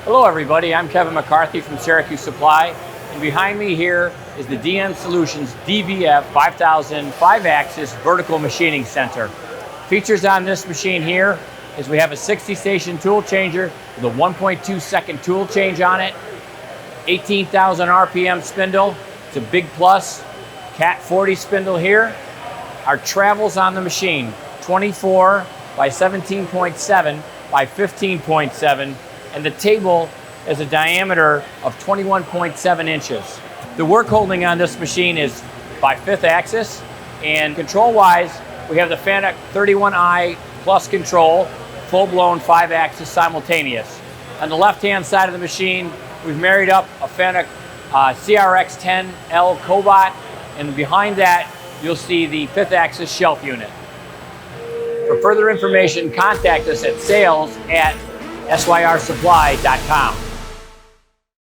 Hello everybody, I'm Kevin McCarthy from Syracuse Supply, and behind me here is the DN Solutions DVF 5000 5-axis vertical machining center. Features on this machine here is we have a 60-station tool changer with a 1.2 second tool change on it, 18,000 RPM spindle. It's a big plus. Cat 40 spindle here. Our travels on the machine, 24 by 17.7 by 15.7, and the table has a diameter of 21.7 inches. The work holding on this machine is by 5th axis, and control-wise, we have the FANUC 31i plus control, full-blown 5-axis simultaneous. On the left-hand side of the machine, we've married up a FANUC CRX10L Cobot, and behind that, you'll see the 5th axis shelf unit. For further information, contact us at sales@syrsupply.com.